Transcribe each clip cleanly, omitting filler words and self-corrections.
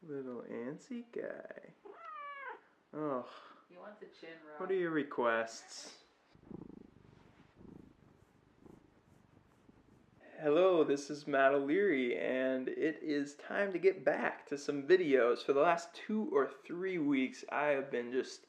Little antsy guy. Oh. He wants a chin rub. What are your requests? Hello, this is Matt O'Leary, and it is time to get back to some videos. For the last 2 or 3 weeks, I have been just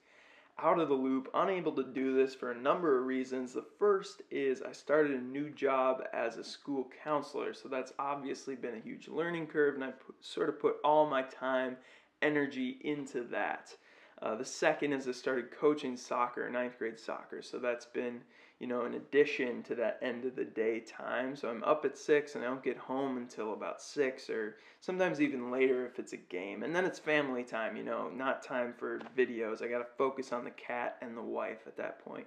out of the loop, unable to do this for a number of reasons. The first is I started a new job as a school counselor, so that's obviously been a huge learning curve, and I sort of put all my time, energy into that. The second is I started coaching soccer, ninth grade soccer, so that's been, in addition to that end of the day time. So I'm up at 6 and I don't get home until about 6 or sometimes even later if it's a game. And then it's family time, not time for videos. I got to focus on the cat and the wife at that point.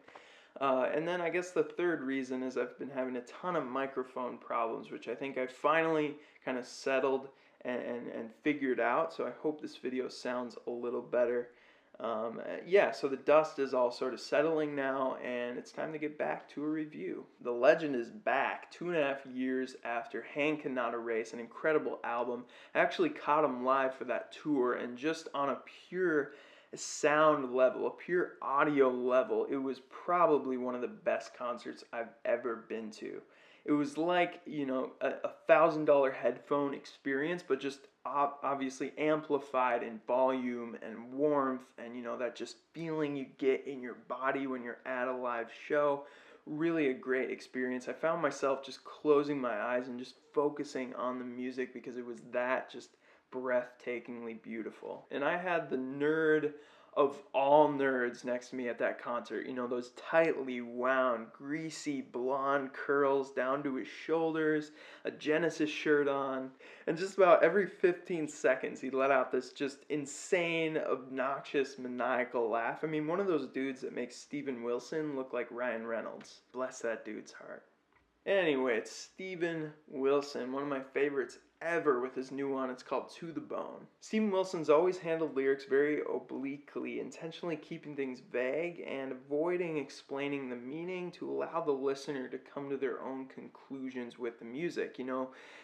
And then I guess the third reason is I've been having a ton of microphone problems, which I think I finally kind of settled and figured out. So I hope this video sounds a little better. So the dust is all sort of settling now, and it's time to get back to a review. The Legend is back 2.5 years after Hand Cannot Erase, an incredible album. I actually caught him live for that tour, and just on a pure sound level, a pure audio level, it was probably one of the best concerts I've ever been to. It was like, a $1,000 headphone experience, but just obviously amplified in volume and warmth, and that just feeling you get in your body when you're at a live show. Really a great experience. I found myself just closing my eyes and just focusing on the music because it was that just breathtakingly beautiful. And I had the nerd of all nerds next to me at that concert. Those tightly wound, greasy blonde curls down to his shoulders, a Genesis shirt on, and just about every 15 seconds he let out this just insane, obnoxious, maniacal laugh. I mean, one of those dudes that makes Steven Wilson look like Ryan Reynolds. Bless that dude's heart. Anyway, it's Steven Wilson, one of my favorites ever with his new one. It's called To the Bone. Steven Wilson's always handled lyrics very obliquely, intentionally keeping things vague and avoiding explaining the meaning to allow the listener to come to their own conclusions with the music,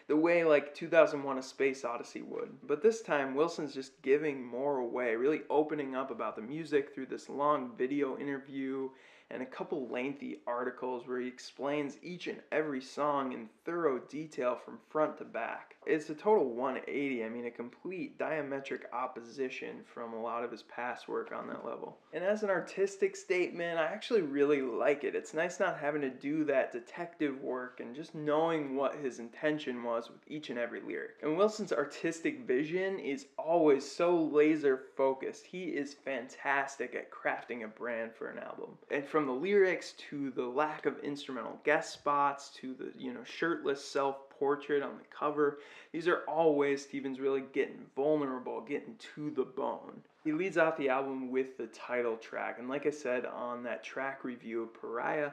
the way like 2001 A Space Odyssey would. But this time, Wilson's just giving more away, really opening up about the music through this long video interview and a couple lengthy articles where he explains each and every song in thorough detail from front to back. It's a total 180, I mean a complete diametric opposition from a lot of his past work on that level. And as an artistic statement, I actually really like it. It's nice not having to do that detective work and just knowing what his intention was with each and every lyric. And Wilson's artistic vision is always so laser focused. He is fantastic at crafting a brand for an album. And from the lyrics to the lack of instrumental guest spots to the shirtless self-portrait on the cover, these are all ways Steven's really getting vulnerable, getting to the bone. He leads out the album with the title track, and like I said on that track review of Pariah,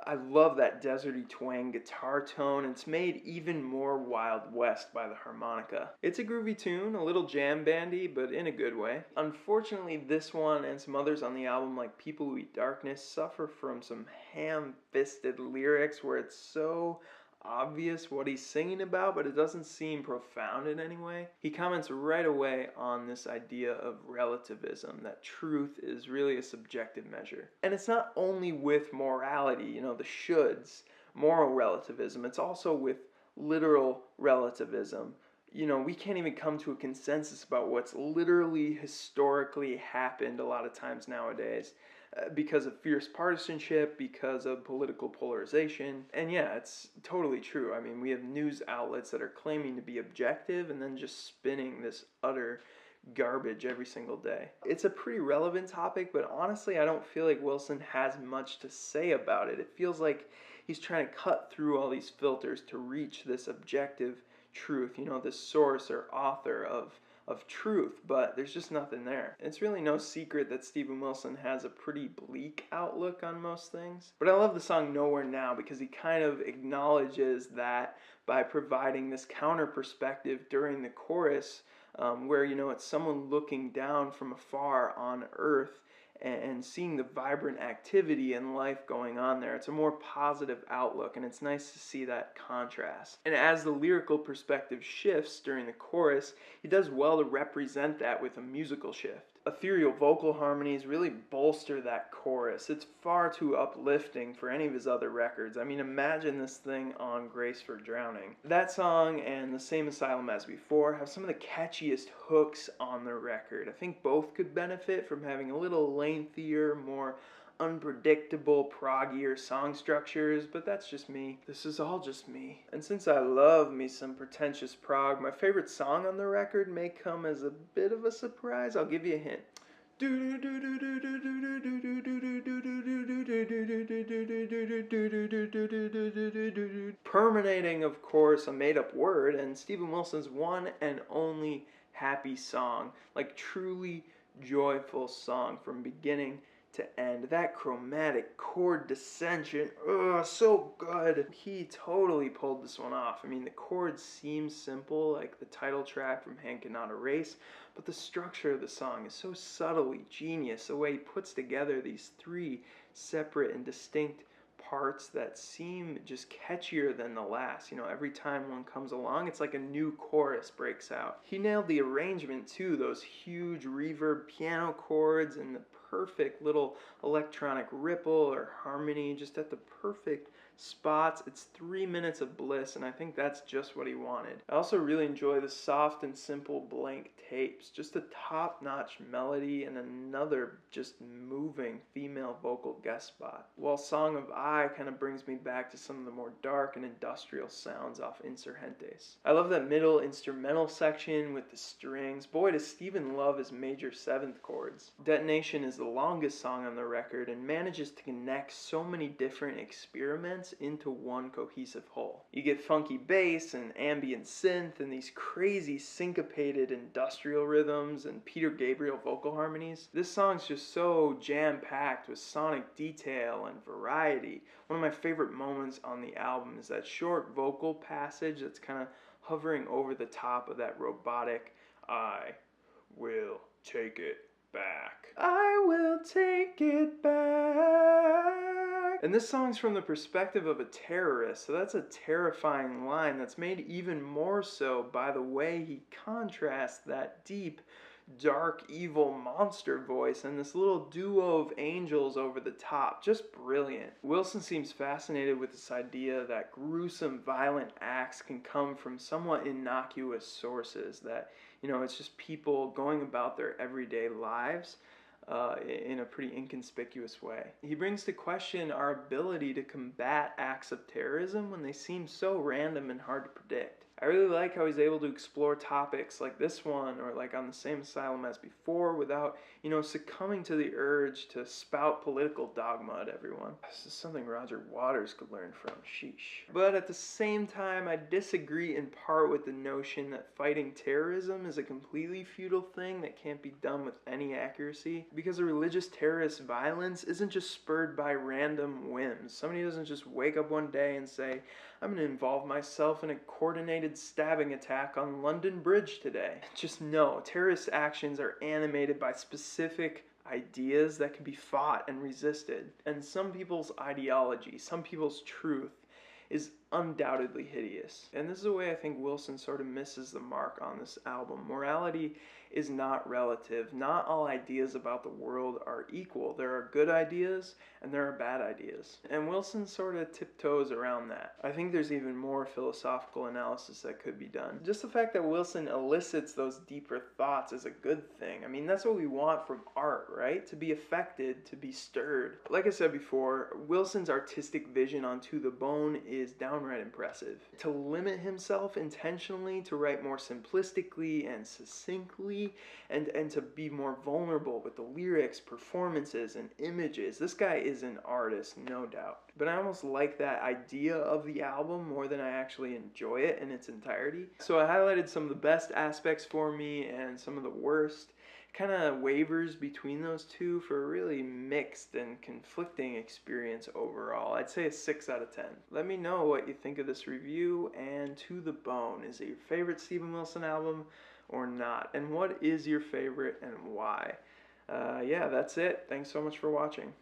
I love that deserty twang guitar tone, and it's made even more Wild West by the harmonica. It's a groovy tune, a little jam bandy, but in a good way. Unfortunately, this one and some others on the album, like People Who Eat Darkness, suffer from some ham-fisted lyrics where it's so obvious what he's singing about, but it doesn't seem profound in any way. He comments right away on this idea of relativism, that truth is really a subjective measure. And it's not only with morality, the shoulds, moral relativism, it's also with literal relativism. We can't even come to a consensus about what's literally historically happened a lot of times nowadays. Because of fierce partisanship, because of political polarization. And yeah, it's totally true. I mean, we have news outlets that are claiming to be objective and then just spinning this utter garbage every single day. It's a pretty relevant topic, but honestly, I don't feel like Wilson has much to say about it. It feels like he's trying to cut through all these filters to reach this objective truth, this source or author of truth, but there's just nothing there. It's really no secret that Steven Wilson has a pretty bleak outlook on most things. But I love the song Nowhere Now because he kind of acknowledges that by providing this counter perspective during the chorus, where it's someone looking down from afar on Earth, and seeing the vibrant activity and life going on there. It's a more positive outlook, and it's nice to see that contrast. And as the lyrical perspective shifts during the chorus, he does well to represent that with a musical shift. Ethereal vocal harmonies really bolster that chorus. It's far too uplifting for any of his other records. I mean, imagine this thing on Grace for Drowning. That song and The Same Asylum as Before have some of the catchiest hooks on the record. I think both could benefit from having a little lengthier, more unpredictable, proggier song structures, but that's just me. This is all just me. And since I love me some pretentious prog, my favorite song on the record may come as a bit of a surprise. I'll give you a hint. Permanating, of course, a made-up word, and Steven Wilson's one and only happy song, like truly joyful song from beginning to end. That chromatic chord dissension, so good. He totally pulled this one off. I mean, the chords seem simple, like the title track from Hand Cannot Erase, but the structure of the song is so subtly genius, the way he puts together these three separate and distinct parts that seem just catchier than the last. You know, every time one comes along, it's like a new chorus breaks out. He nailed the arrangement too, those huge reverb piano chords and the perfect little electronic ripple or harmony just at the perfect spots. It's 3 minutes of bliss, and I think that's just what he wanted. I also really enjoy the soft and simple blank tapes, just a top-notch melody and another just moving female vocal guest spot. While Song of I kind of brings me back to some of the more dark and industrial sounds off Insurgentes. I love that middle instrumental section with the strings. Boy, does Steven love his major seventh chords. Detonation is the longest song on the record and manages to connect so many different experiments into one cohesive whole. You get funky bass and ambient synth and these crazy syncopated industrial rhythms and Peter Gabriel vocal harmonies. This song's just so jam-packed with sonic detail and variety. One of my favorite moments on the album is that short vocal passage that's kind of hovering over the top of that robotic "I will take it back. I will take it back." And this song's from the perspective of a terrorist, so that's a terrifying line that's made even more so by the way he contrasts that deep, dark, evil monster voice and this little duo of angels over the top. Just brilliant. Wilson seems fascinated with this idea that gruesome, violent acts can come from somewhat innocuous sources, that, you know, it's just people going about their everyday lives in a pretty inconspicuous way. He brings to question our ability to combat acts of terrorism when they seem so random and hard to predict. I really like how he's able to explore topics like this one or like On the Same Asylum as Before without, you know, succumbing to the urge to spout political dogma at everyone. This is something Roger Waters could learn from, sheesh. But at the same time, I disagree in part with the notion that fighting terrorism is a completely futile thing that can't be done with any accuracy, because a religious terrorist violence isn't just spurred by random whims. Somebody doesn't just wake up one day and say, I'm going to involve myself in a coordinated stabbing attack on London Bridge today. Just no, terrorist actions are animated by specific ideas that can be fought and resisted. And some people's ideology, some people's truth is undoubtedly hideous. And this is the way I think Wilson sort of misses the mark on this album. Morality is not relative. Not all ideas about the world are equal. There are good ideas and there are bad ideas. And Wilson sort of tiptoes around that. I think there's even more philosophical analysis that could be done. Just the fact that Wilson elicits those deeper thoughts is a good thing. I mean, that's what we want from art, right? To be affected, to be stirred. Like I said before, Wilson's artistic vision on To the Bone is downright impressive. To limit himself intentionally to write more simplistically and succinctly and to be more vulnerable with the lyrics, performances, and images. This guy is an artist, no doubt. But I almost like that idea of the album more than I actually enjoy it in its entirety. So I highlighted some of the best aspects for me and some of the worst. Kind of wavers between those two for a really mixed and conflicting experience overall. I'd say a 6 out of 10. Let me know what you think of this review, and To the Bone. Is it your favorite Steven Wilson album or not? And what is your favorite and why? Yeah, that's it. Thanks so much for watching.